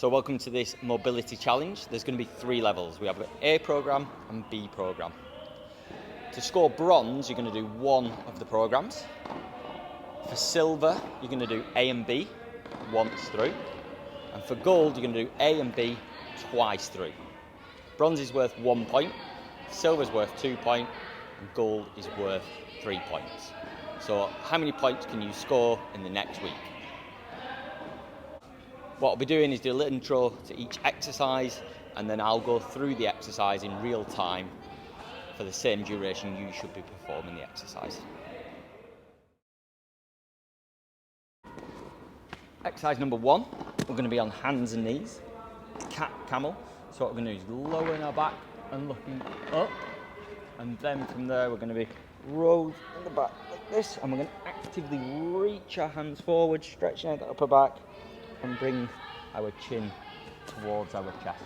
So welcome to this mobility challenge. There's going to be 3 levels. We have an A program and B program. To score bronze, you're going to do 1 of the programs. For silver, you're going to do A and B once through. And for gold, you're going to do A and B twice through. Bronze is worth 1 point, silver is worth 2 points, and gold is worth 3 points. So how many points can you score in the next week? What I'll be doing is do a little intro to each exercise, and then I'll go through the exercise in real time for the same duration you should be performing the exercise. Exercise number 1, we're going to be on hands and knees, cat-camel. So what we're going to do is lowering our back and looking up, and then from there we're going to be rolled in the back like this, and we're going to actively reach our hands forward, stretching out the upper back, and bring our chin towards our chest.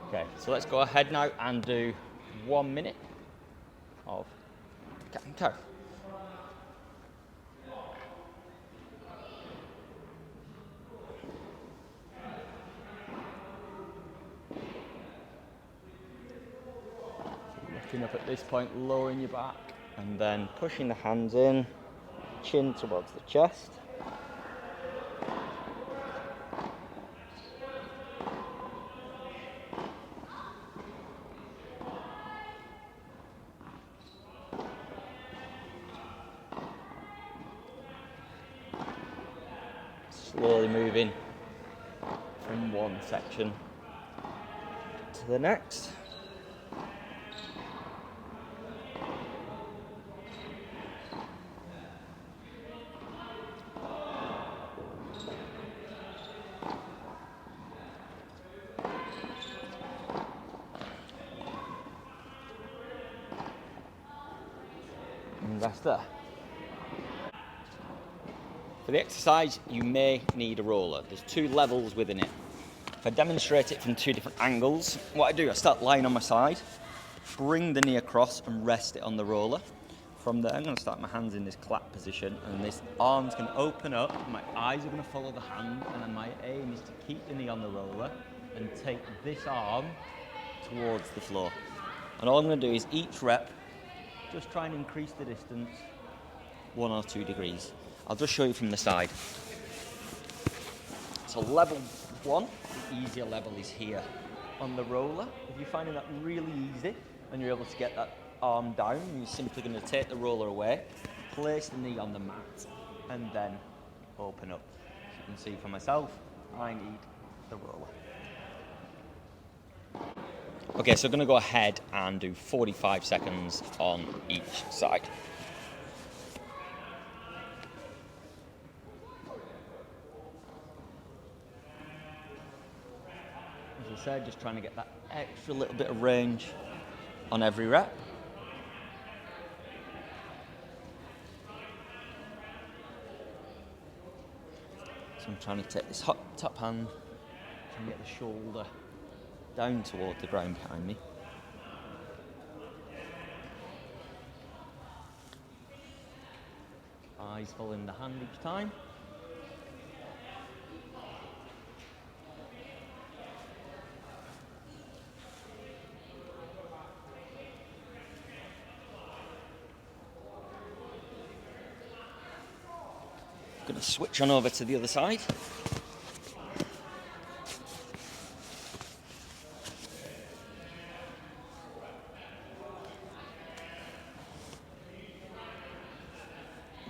Okay, so let's go ahead now and do 1 minute of cat and cow. Looking up at this point, lowering your back, and then pushing the hands in, chin towards the chest. Slowly moving from one section to the next. And that's there. For the exercise, you may need a roller. There's 2 levels within it. If I demonstrate it from 2 different angles, what I do, I start lying on my side, bring the knee across and rest it on the roller. From there, I'm going to start my hands in this clap position, and this arm's going to open up, my eyes are going to follow the hand, and then my aim is to keep the knee on the roller and take this arm towards the floor. And all I'm going to do is each rep, just try and increase the distance 1 or 2 degrees. I'll just show you from the side. So level 1, the easier level is here on the roller. If you're finding that really easy and you're able to get that arm down, you're simply going to take the roller away, place the knee on the mat, and then open up. As you can see for myself, I need the roller. Okay, so I'm going to go ahead and do 45 seconds on each side. As I said, just trying to get that extra little bit of range on every rep. So I'm trying to take this top hand and get the shoulder down toward the ground behind me. Eyes following the hand each time. Going to switch on over to the other side.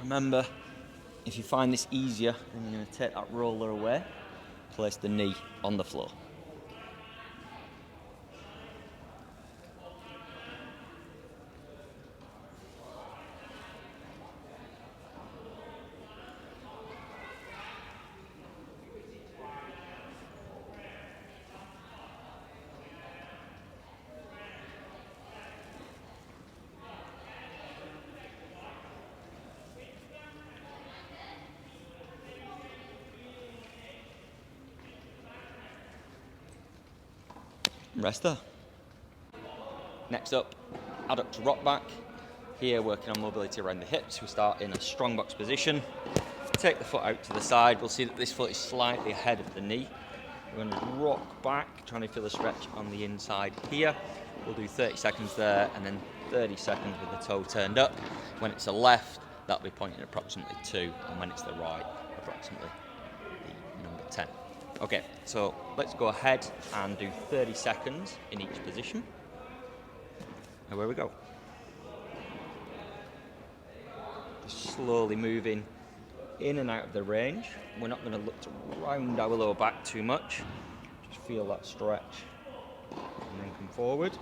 Remember, if you find this easier, then you're going to take that roller away, place the knee on the floor. Rest there. Next up, adductor rock back. Here working on mobility around the hips. We start in a strong box position. Take the foot out to the side. We'll see that this foot is slightly ahead of the knee. We're going to rock back, trying to feel a stretch on the inside here. We'll do 30 seconds there, and then 30 seconds with the toe turned up. When it's the left, that'll be pointing approximately 2, and when it's the right, approximately the number 10. Okay, so let's go ahead and do 30 seconds in each position. And away we go. Just slowly moving in and out of the range. We're not going to look to round our lower back too much. Just feel that stretch and then come forward.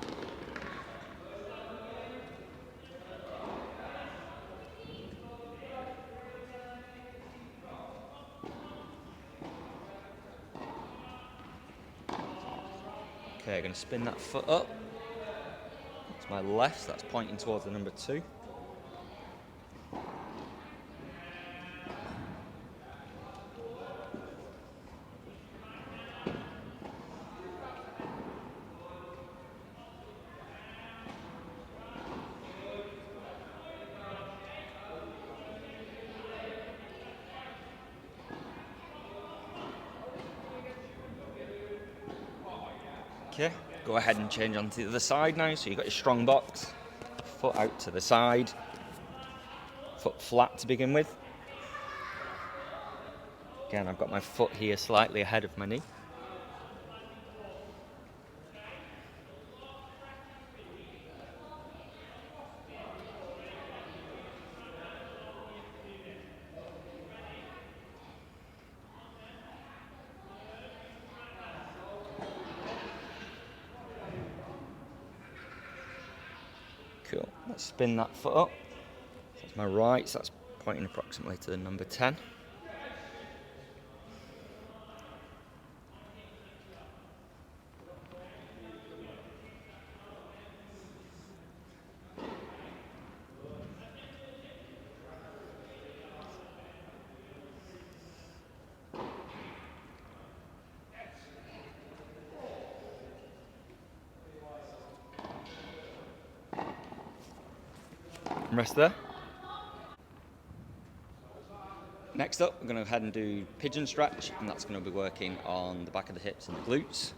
Okay, going to spin that foot up. That's my left, so that's pointing towards the number 2. Okay, go ahead and change onto the other side now. So you've got your strong box, foot out to the side, foot flat to begin with. Again, I've got my foot here slightly ahead of my knee. Cool, let's spin that foot up. That's my right, so that's pointing approximately to the number 10. Rest there. Next up, we're going to go ahead and do pigeon stretch, and that's going to be working on the back of the hips and the glutes.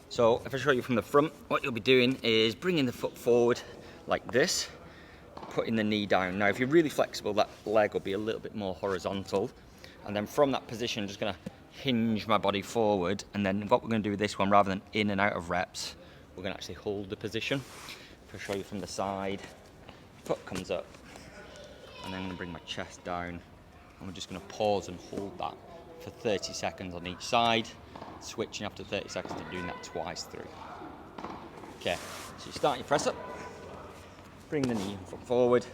So if I show you from the front, what you'll be doing is bringing the foot forward like this, putting the knee down. Now, if you're really flexible, that leg will be a little bit more horizontal. And then from that position, I'm just going to hinge my body forward. And then what we're going to do with this one, rather than in and out of reps, we're going to actually hold the position. If I show you from the side, foot comes up, and then I'm going to bring my chest down, and we're just going to pause and hold that for 30 seconds on each side, switching after 30 seconds and doing that twice through. Okay, so you start your press up, bring the knee and foot forward,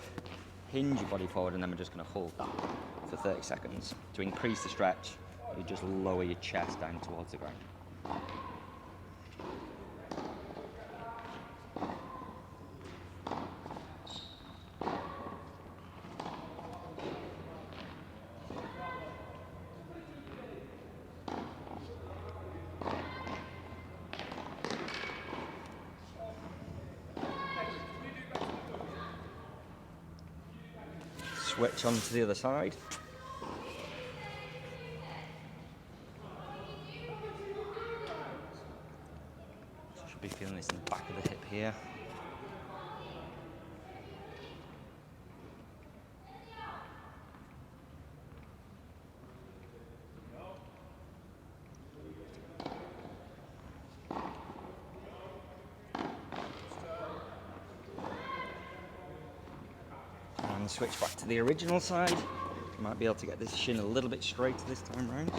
hinge your body forward, and then we're just going to hold that for 30 seconds. To increase the stretch, you just lower your chest down towards the ground. Switch on to the other side. So I should be feeling this in the back of the hip here. And switch back to the original side. You might be able to get this shin a little bit straighter this time round.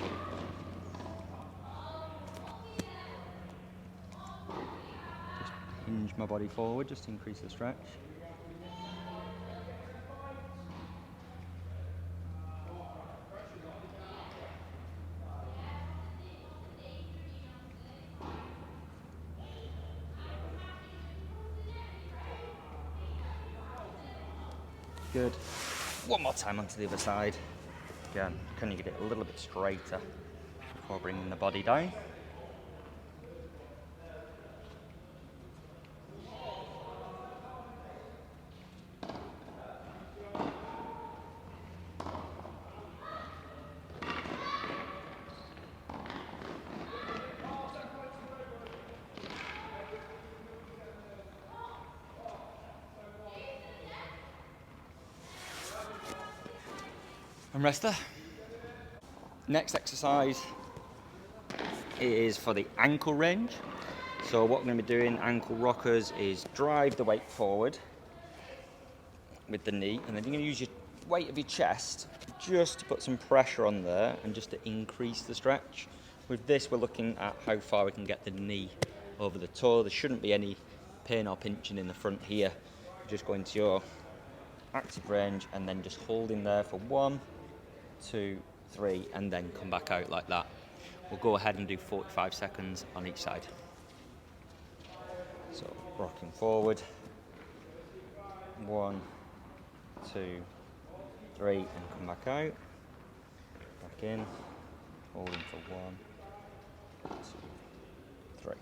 Just hinge my body forward just to increase the stretch. Good. One more time onto the other side. Again, can you get it a little bit straighter before bringing the body down? And rest there. Next exercise is for the ankle range. So what we're going to be doing, ankle rockers, is drive the weight forward with the knee, and then you're going to use your weight of your chest just to put some pressure on there and just to increase the stretch. With this, we're looking at how far we can get the knee over the toe. There shouldn't be any pain or pinching in the front here. Just go into your active range and then just hold in there for 1, 2, 3, and then come back out like that. We'll go ahead and do 45 seconds on each side. So rocking forward, 1, 2, 3, and come back out. Back in, holding for 1, 2, 3.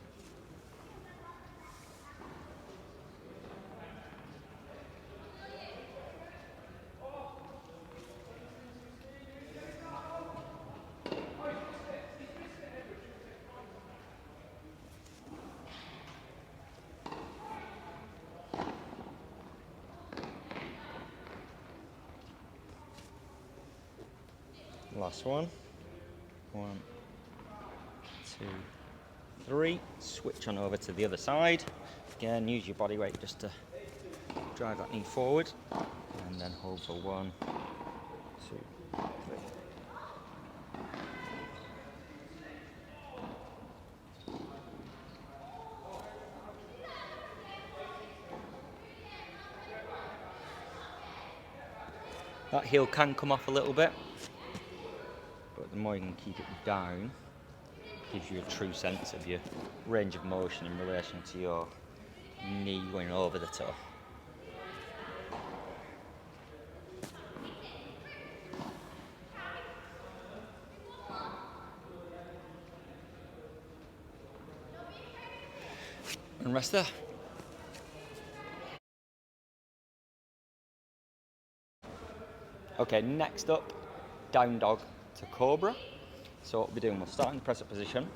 Last one. 1, 2, 3. Switch on over to the other side. Again, use your body weight just to drive that knee forward, and then hold for 1, 2, 3. That heel can come off a little bit, but the more you can keep it down, gives you a true sense of your range of motion in relation to your knee going over the toe. And rest there. Okay, next up, down dog to cobra. So what we'll be doing, we'll start in the press up position.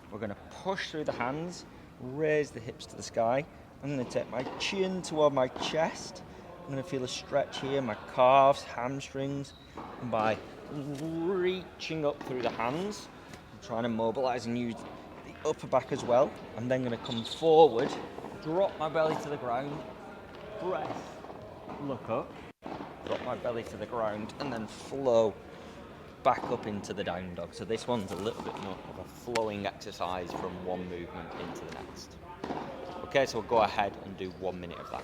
We're going to push through the hands, raise the hips to the sky. I'm going to take my chin toward my chest. I'm going to feel a stretch here, my calves, hamstrings. And by reaching up through the hands, I'm trying to mobilize and use the upper back as well. I'm then going to come forward, drop my belly to the ground, breath, look up, drop my belly to the ground, and then flow back up into the down dog. So this one's a little bit more of a flowing exercise from one movement into the next. Okay, so we'll go ahead and do 1 minute of that.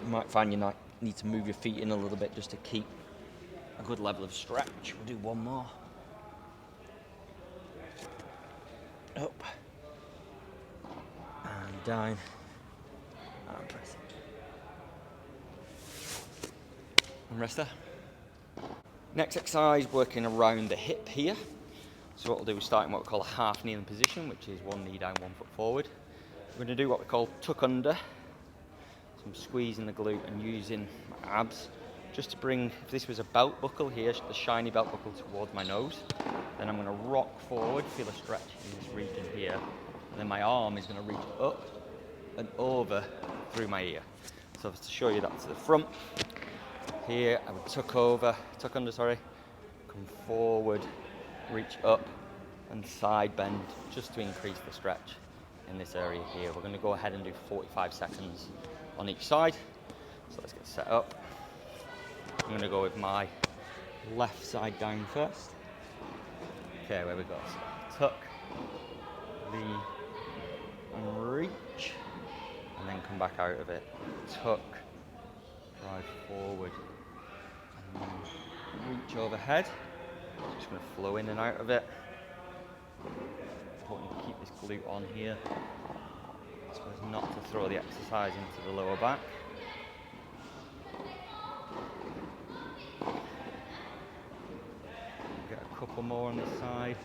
You might find you might need to move your feet in a little bit just to keep a good level of stretch. We'll do one more. Up. And down. And press. And rest there. Next exercise, working around the hip here. So what we'll do is start in what we call a half kneeling position, which is 1 knee down, 1 foot forward. We're going to do what we call tuck under. So I'm squeezing the glute and using my abs just to bring, if this was a belt buckle here, the shiny belt buckle towards my nose. Then I'm going to rock forward, feel a stretch in this region here. And then my arm is going to reach up and over through my ear. So to show you that to the front, here I would tuck under, come forward, reach up and side bend just to increase the stretch in this area here. We're going to go ahead and do 45 seconds on each side. So let's get set up. I'm going to go with my left side down first. Okay, where we go. So tuck, lean, and reach, and then come back out of it. Tuck, drive forward, and then reach overhead. Just going to flow in and out of it. Important to keep this glute on here, so as not to throw the exercise into the lower back. Get a couple more on this side.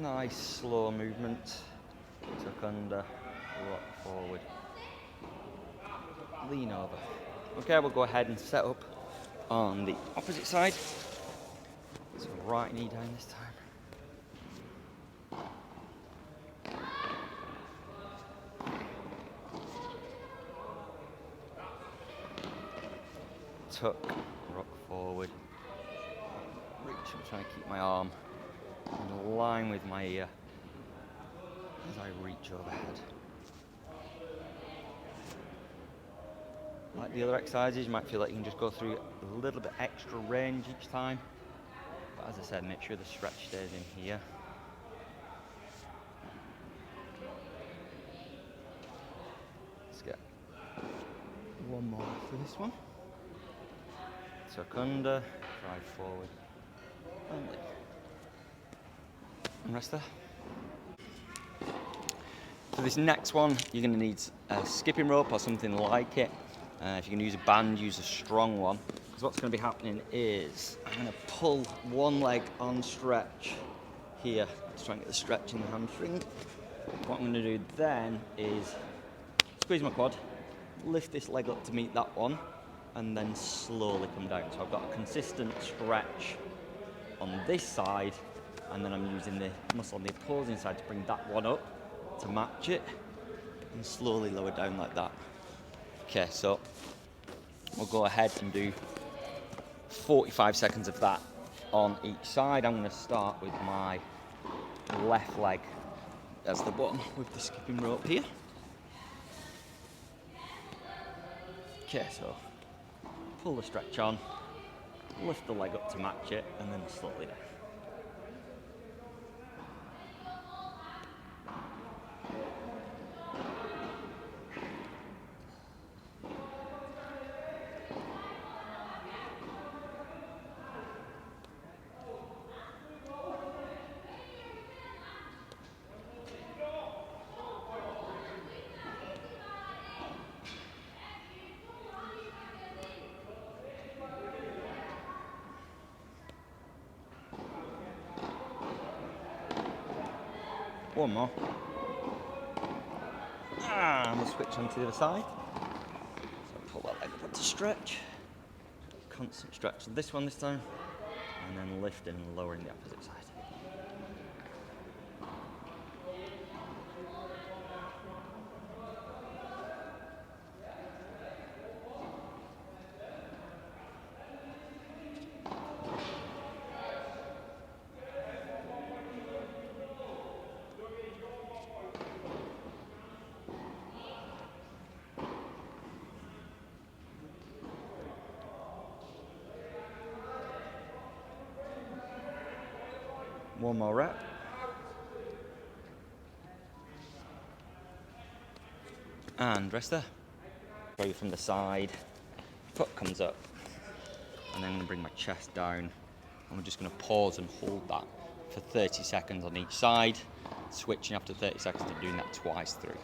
Nice slow movement. Tuck under, rock forward, lean over. Okay, we'll go ahead and set up on the opposite side. So right knee down this time. Tuck, rock forward. Reach, I'm trying to keep my arm in line with my ear as I reach overhead. Like the other exercises, you might feel like you can just go through a little bit extra range each time. But as I said, make sure the stretch stays in here. Let's get one more for this one. Tuck under, drive forward, and lean. And rest there. For this next one, you're going to need a skipping rope or something like it. If you can use a band, use a strong one. Because what's going to be happening is I'm going to pull one leg on stretch here. Let's try and get the stretch in the hamstring. What I'm going to do then is squeeze my quad, lift this leg up to meet that one, and then slowly come down. So I've got a consistent stretch on this side, and then I'm using the muscle on the opposing side to bring that one up to match it, and slowly lower down like that. Okay, so we'll go ahead and do 45 seconds of that on each side. I'm going to start with my left leg as the bottom with the skipping rope here. Okay, so pull the stretch on, lift the leg up to match it, and then slowly down. One more. And we'll switch on to the other side. So pull that leg up to stretch. Constant stretch on this one this time. And then lifting and lowering the opposite side. One more rep. And rest there. Go from the side, foot comes up, and then I'm going to bring my chest down, and we're just going to pause and hold that for 30 seconds on each side, switching after 30 seconds and doing that twice through.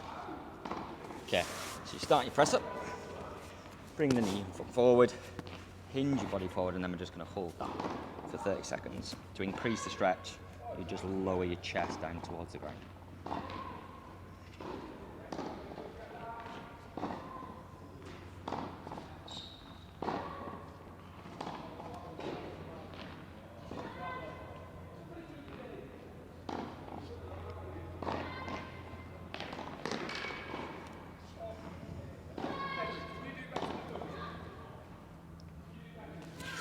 Okay, so you start your press up, bring the knee and foot forward, hinge your body forward, and then we're just going to hold that for 30 seconds. To increase the stretch, you just lower your chest down towards the ground.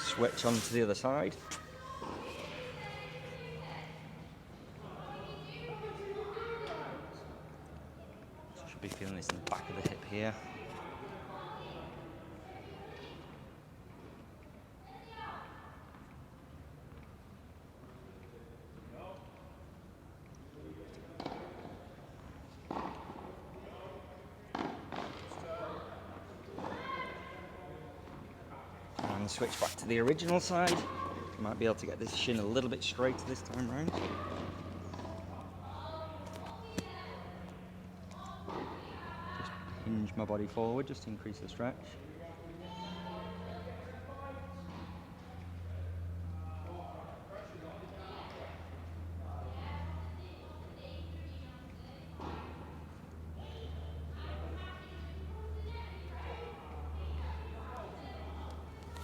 Switch on to the other side. Should be feeling this in the back of the hip here. And switch back to the original side. You might be able to get this shin a little bit straighter this time round. Just hinge my body forward just to increase the stretch.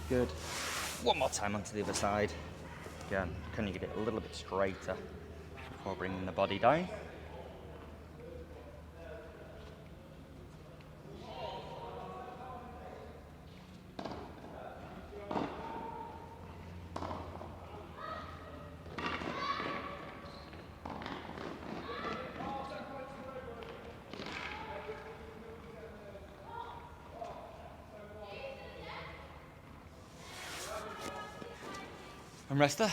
Good. One more time onto the other side. Again, can you get it a little bit straighter before bringing the body down? And rest there.